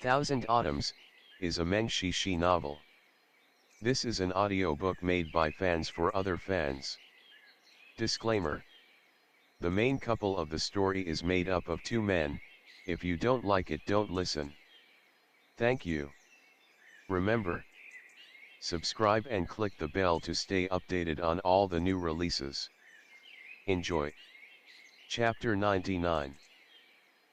Thousand Autumns, is a Meng Xi Shi novel. This is an audiobook made by fans for other fans. Disclaimer. The main couple of the story is made up of two men. If you don't like it, don't listen. Thank you. Remember, subscribe and click the bell to stay updated on all the new releases. Enjoy. Chapter 99.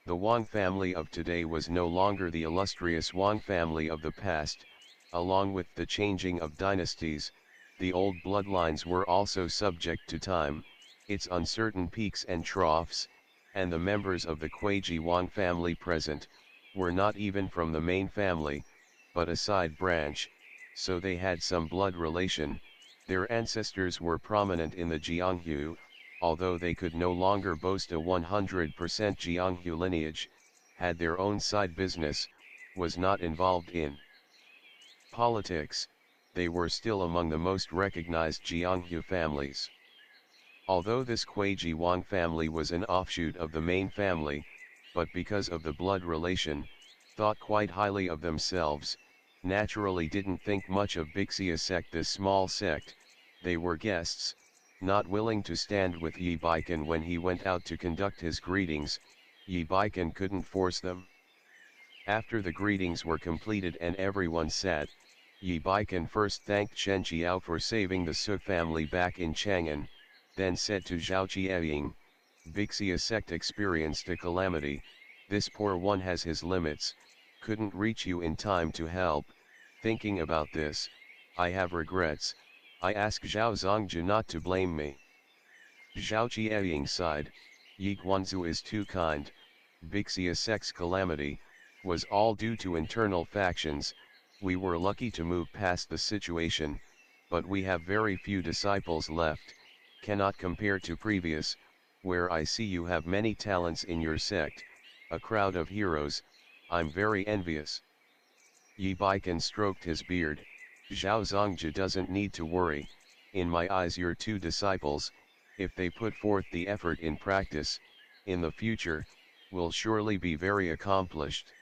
The Wang family of today was no longer the illustrious Wang family of the past. Along with the changing of dynasties, the old bloodlines were also subject to time, its uncertain peaks and troughs, and the members of the Kuiji Wang family present, were not even from the main family, but a side branch, so they had some blood relation. Their ancestors were prominent in the Jianghu, although they could no longer boast a 100% Jianghu lineage, had their own side business, was not involved in politics, they were still among the most recognized Jianghu families. Although this Kuiji Wang family was an offshoot of the main family, but because of the blood relation, thought quite highly of themselves, naturally didn't think much of Wuxia sect. This small sect, they were guests, not willing to stand with Yi Baikan when he went out to conduct his greetings. Yi Baikan couldn't force them. After the greetings were completed and everyone sat, Yi Baikan first thanked Shen Qiao for saving the Su family back in Chang'an, then said to Zhao Qiaying, Wuxia sect experienced a calamity, this poor one has his limits, couldn't reach you in time to help. Thinking about this, I have regrets. I ask Zhao Zongji not to blame me. Zhao Qiaying sighed, Yi Guanzu is too kind. Wuxia sect's calamity was all due to internal factions. We were lucky to move past the situation, but we have very few disciples left, cannot compare to previous, where I see you have many talents in your sect, a crowd of heroes. I'm very envious. Yi Baikan stroked his beard. Zhao Zongji doesn't need to worry, in my eyes your two disciples, if they put forth the effort in practice, in the future, will surely be very accomplished.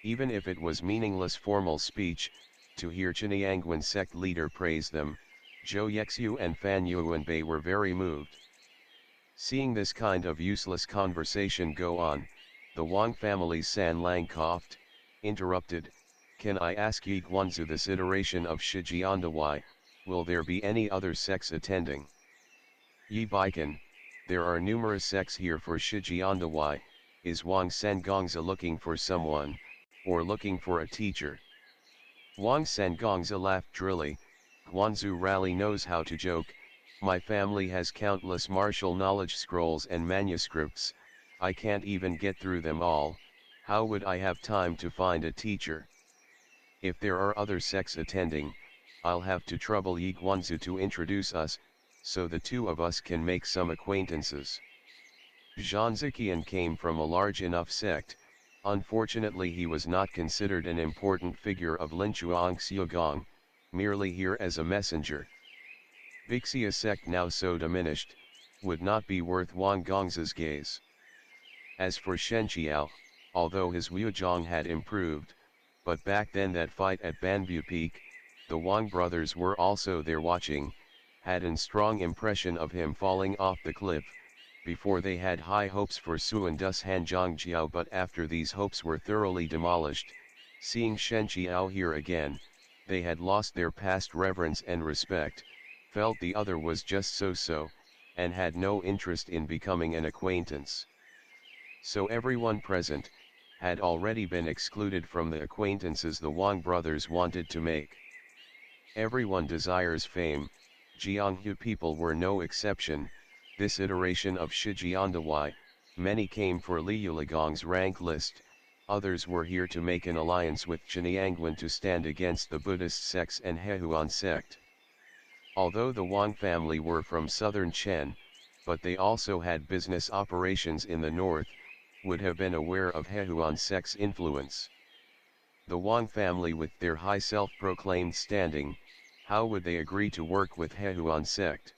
Even if it was meaningless formal speech, to hear Ch99 sect leader praise them, Zhou Yexu and Fan Yuanbei were very moved. Seeing this kind of useless conversation go on, the Wang family's San Lang coughed, interrupted, can I ask Yi Guanzu this iteration of Shijiandawai, will there be any other sects attending? Yi Baikan, there are numerous sects here for Shijiandawai, is Wang Sengongza looking for someone, or looking for a teacher? Wang Sengongza laughed drily, Guanzu Rally knows how to joke, my family has countless martial knowledge scrolls and manuscripts, I can't even get through them all, how would I have time to find a teacher? If there are other sects attending, I'll have to trouble Yi Guanzu to introduce us, so the two of us can make some acquaintances. Zhan Ziqian came from a large enough sect, unfortunately he was not considered an important figure of Linchuang Xiugong, merely here as a messenger. Wuxia sect now so diminished, would not be worth Wang Gongza's gaze. As for Shen Qiao, although his Wuzhong had improved, but back then that fight at Banbu Peak, the Wang brothers were also there watching, had a strong impression of him falling off the cliff. Before they had high hopes for Suandus Hanzhongjiao, but after these hopes were thoroughly demolished, seeing Shen Qiao here again, they had lost their past reverence and respect, felt the other was just so-so, and had no interest in becoming an acquaintance. So everyone present, had already been excluded from the acquaintances the Wang brothers wanted to make. Everyone desires fame, Jianghu people were no exception. This iteration of Shijiandawai, many came for Liu Ligong's rank list, others were here to make an alliance with Ch99 to stand against the Buddhist sects and Hehuan sect. Although the Wang family were from southern Chen, but they also had business operations in the north, would have been aware of Hehuan sect's influence. The Wang family with their high self-proclaimed standing, how would they agree to work with Hehuan sect?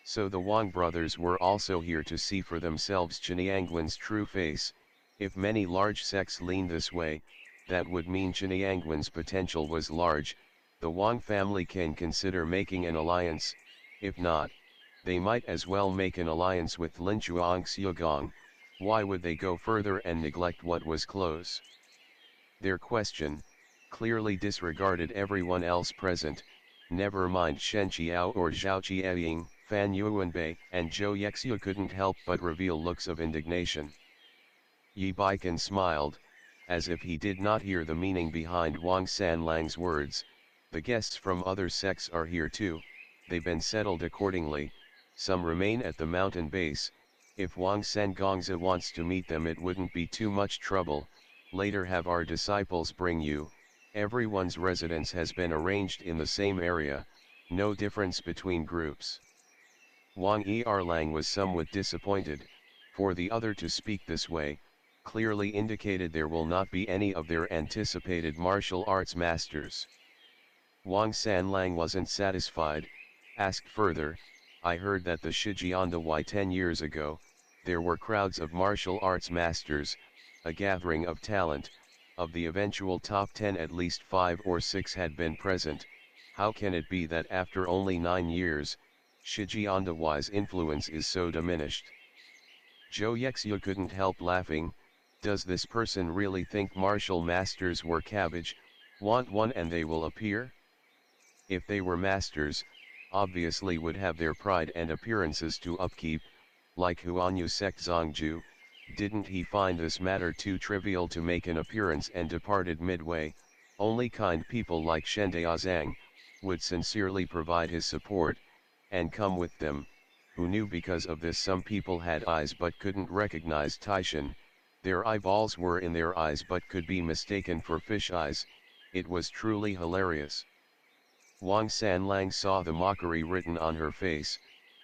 So the Wang brothers were also here to see for themselves Ch99's true face. If many large sects lean this way, that would mean Ch99's potential was large. The Wang family can consider making an alliance. If not, they might as well make an alliance with Linchuang Xiugong. Why would they go further and neglect what was close? Their question clearly disregarded everyone else present, never mind Shen Qiao or Zhao Qiaying. Fan Yuanbei and Zhou Yexiu couldn't help but reveal looks of indignation. Yi Baikan smiled, as if he did not hear the meaning behind Wang Sanlang's words. The guests from other sects are here too, they've been settled accordingly, some remain at the mountain base. If Wang Sangongzi wants to meet them, it wouldn't be too much trouble. Later have our disciples bring you. Everyone's residence has been arranged in the same area, no difference between groups. Wang Erlang was somewhat disappointed, for the other to speak this way, clearly indicated there will not be any of their anticipated martial arts masters. Wang Sanlang wasn't satisfied, asked further, I heard that the Shijiandawai 10 years ago, there were crowds of martial arts masters, a gathering of talent. Of the eventual top 10 at least 5 or 6 had been present. How can it be that after only 9 years, Shijiandawai's influence is so diminished? Zhou Yexiu couldn't help laughing. Does this person really think martial masters were cabbage? Want one and they will appear? If they were masters, obviously would have their pride and appearances to upkeep, like Huanyu sect Zongju. Didn't he find this matter too trivial to make an appearance and departed midway? Only kind people like Shen Daozang would sincerely provide his support, and come with them, who knew because of this some people had eyes but couldn't recognize Taishan. Their eyeballs were in their eyes but could be mistaken for fish eyes. It was truly hilarious. Wang Sanlang saw the mockery written on her face,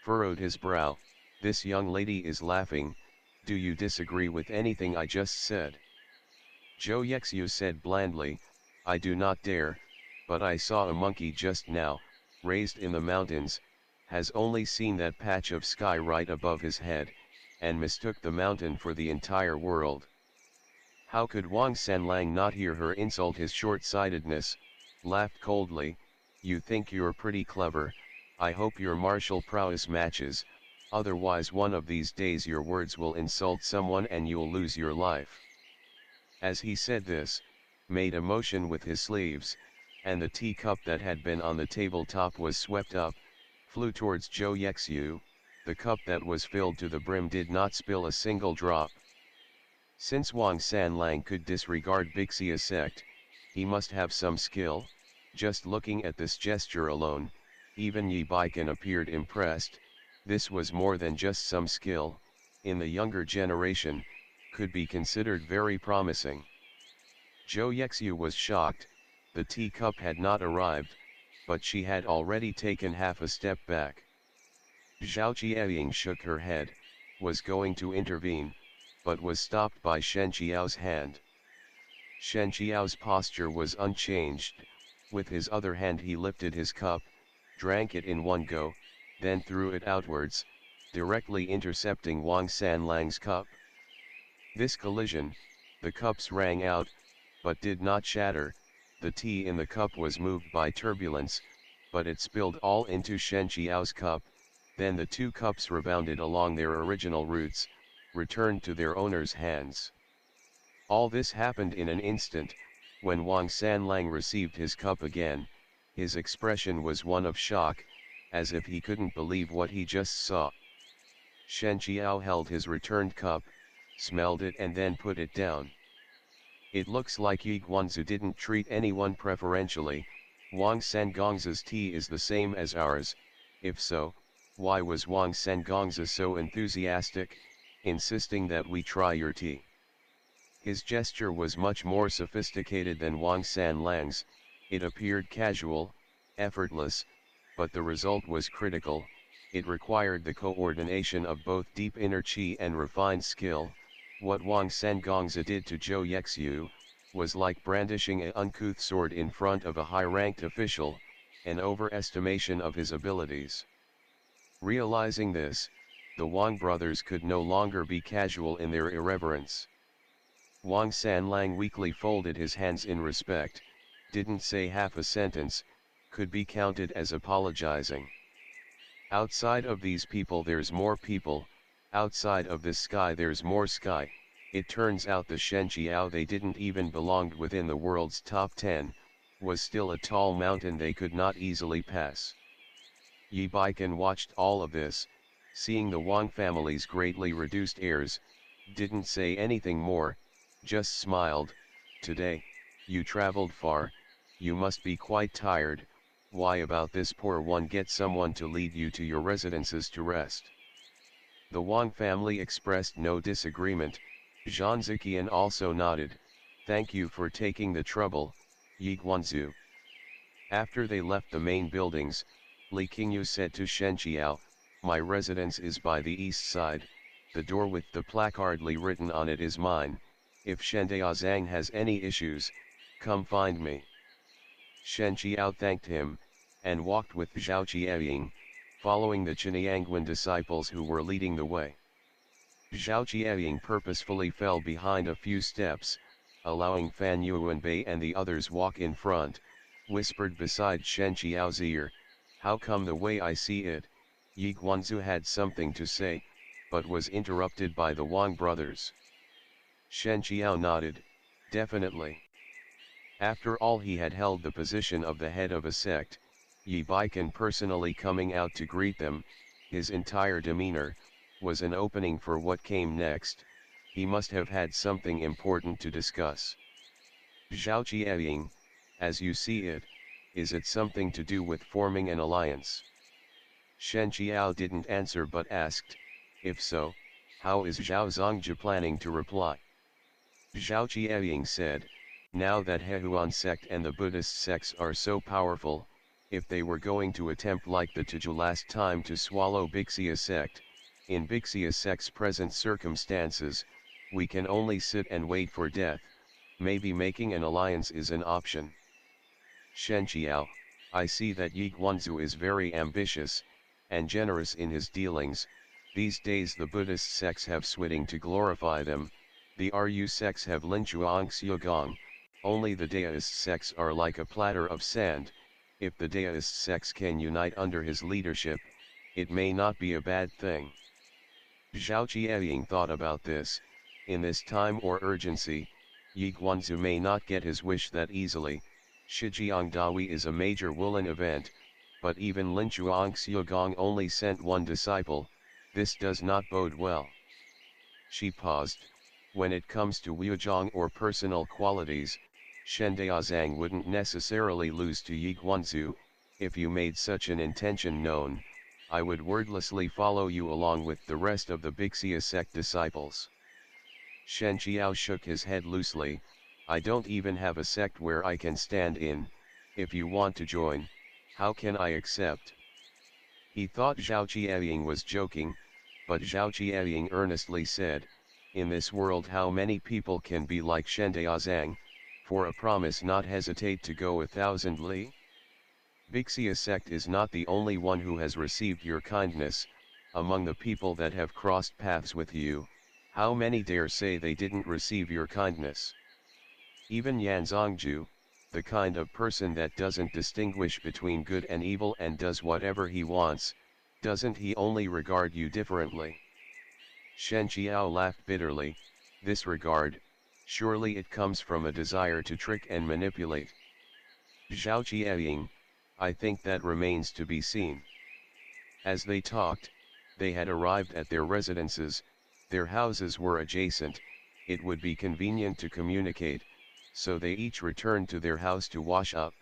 furrowed his brow. This young lady is laughing. Do you disagree with anything I just said? Zhou Yexiu said blandly, I do not dare, but I saw a monkey just now, raised in the mountains, has only seen that patch of sky right above his head, and mistook the mountain for the entire world. How could Wang Sanlang not hear her insult his short-sightedness? Laughed coldly, you think you're pretty clever, I hope your martial prowess matches, otherwise one of these days your words will insult someone and you'll lose your life. As he said this, made a motion with his sleeves, and the teacup that had been on the tabletop was swept up, flew towards Zhou Yexiu. The cup that was filled to the brim did not spill a single drop. Since Wang Sanlang could disregard Wuxia sect, he must have some skill. Just looking at this gesture alone, even Yi Baikan appeared impressed. This was more than just some skill, in the younger generation, could be considered very promising. Zhou Yexiu was shocked, the teacup had not arrived, but she had already taken half a step back. Zhao Qiaying shook her head, was going to intervene, but was stopped by Shen Qiao's hand. Shen Qiao's posture was unchanged, with his other hand he lifted his cup, drank it in one go, then threw it outwards, directly intercepting Wang Sanlang's cup. This collision, the cups rang out, but did not shatter. The tea in the cup was moved by turbulence, but it spilled all into Shen Qiao's cup. Then the two cups rebounded along their original routes, returned to their owner's hands. All this happened in an instant. When Wang Sanlang received his cup again, his expression was one of shock, as if he couldn't believe what he just saw. Shen Qiao held his returned cup, smelled it and then put it down. It looks like Yi Guanzu didn't treat anyone preferentially. Wang Sangongzi's tea is the same as ours. If so, why was Wang Sangongzi so enthusiastic, insisting that we try your tea? His gesture was much more sophisticated than Wang Sanlang's. It appeared casual, effortless, but the result was critical. It required the coordination of both deep inner qi and refined skill. What Wang Sangongzi did to Zhou Yexiu was like brandishing an uncouth sword in front of a high-ranked official, an overestimation of his abilities. Realizing this, the Wang brothers could no longer be casual in their irreverence. Wang Sanlang weakly folded his hands in respect, didn't say half a sentence, could be counted as apologizing. Outside of these people there's more people, outside of this sky there's more sky. It turns out the Shen Qiao they didn't even belonged within the world's top 10, was still a tall mountain they could not easily pass. Yi Baikan watched all of this, seeing the Wang family's greatly reduced heirs, didn't say anything more, just smiled. Today, you traveled far, you must be quite tired. Why about this poor one? Get someone to lead you to your residences to rest. The Wang family expressed no disagreement. Zhang Ziqian also nodded. Thank you for taking the trouble, Yi Guanzu. After they left the main buildings, Li Qingyu said to Shen Qiao, my residence is by the east side, the door with the placardly written on it is mine. If Shen Daozang has any issues, come find me. Shen Qiao thanked him, and walked with Zhao Qiaying, following the Ch99 disciples who were leading the way. Zhao Qiaying purposefully fell behind a few steps, allowing Fan Yuanbei and the others walk in front, whispered beside Shen Qiao's ear, how come the way I see it? Yi Guanzu had something to say, but was interrupted by the Wang brothers. Shen Qiao nodded, definitely. After all, he had held the position of the head of a sect, Yi Baikan personally coming out to greet them, his entire demeanor, was an opening for what came next. He must have had something important to discuss. Zhao Qiaying, as you see it, is it something to do with forming an alliance? Shen Qiao didn't answer but asked, if so, how is Zhao Zongji planning to reply? Zhao Qiaying said, now that Hehuan sect and the Buddhist sects are so powerful, if they were going to attempt like the Tuju last time to swallow Wuxia sect, in Wuxia sect's present circumstances, we can only sit and wait for death. Maybe making an alliance is an option. Shen Qiao, I see that Yi Guanzu is very ambitious, and generous in his dealings. These days the Buddhist sects have switting to glorify them, the Ru sects have Linchuang Xiugong, only the Daoist sects are like a platter of sand. If the Daoist sects can unite under his leadership, it may not be a bad thing. Zhao Qiaying thought about this. In this time or urgency, Yi Guanzu may not get his wish that easily. Shijiang Dawi is a major Wulin event, but even Linchuang Xiugong only sent one disciple. This does not bode well. She paused. When it comes to Wujiang or personal qualities, Shen Daozang wouldn't necessarily lose to Yi Guanzu. If you made such an intention known, I would wordlessly follow you along with the rest of the Wuxia sect disciples. Shen Qiao shook his head loosely. I don't even have a sect where I can stand in. If you want to join, how can I accept? He thought Zhao Qiaying was joking, but Zhao Qiaying earnestly said, in this world how many people can be like Shen Daozang, for a promise not hesitate to go 1,000 li? Wuxia sect is not the only one who has received your kindness. Among the people that have crossed paths with you, how many dare say they didn't receive your kindness? Even Yan Zongju, the kind of person that doesn't distinguish between good and evil and does whatever he wants, doesn't he only regard you differently? Shen Qiao laughed bitterly. This regard, surely it comes from a desire to trick and manipulate. Zhao Qiaying, I think that remains to be seen. As they talked, they had arrived at their residences, their houses were adjacent, it would be convenient to communicate, so they each returned to their house to wash up.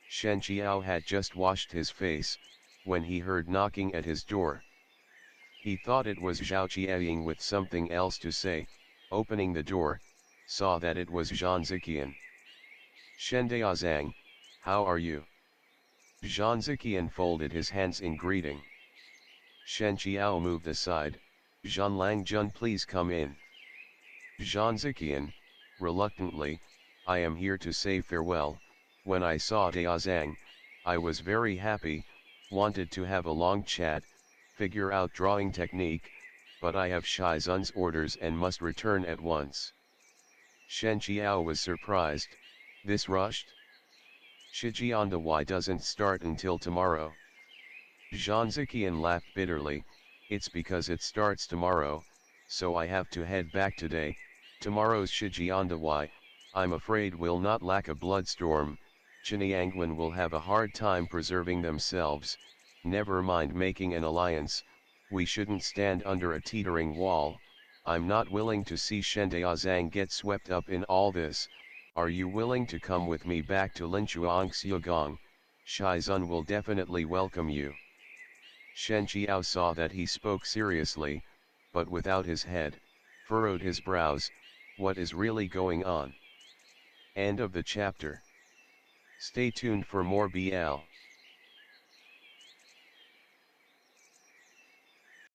Shen Qiao had just washed his face, when he heard knocking at his door. He thought it was Zhao Qiaying with something else to say, opening the door, saw that it was Zhang Ziqian. Shen Daozang, how are you? Zhang Ziqian folded his hands in greeting. Shen Qiao moved aside. Zhan Langjun, please come in. Zhang Ziqian, reluctantly, I am here to say farewell. When I saw Daozang, I was very happy, wanted to have a long chat, figure out drawing technique, but I have Shai Zun's orders and must return at once. Shen Qiao was surprised, this rushed? Shijian doesn't start until tomorrow. Zhang Ziqian laughed bitterly, it's because it starts tomorrow, so I have to head back today. Tomorrow's Shijian I'm afraid will not lack a bloodstorm. Ch99 will have a hard time preserving themselves, never mind making an alliance. We shouldn't stand under a teetering wall. I'm not willing to see Shen Daozang get swept up in all this. Are you willing to come with me back to Linchuang Xiugong? Shizun will definitely welcome you. Shen Qiao saw that he spoke seriously, but without his head, furrowed his brows. What is really going on? End of the chapter. Stay tuned for more BL.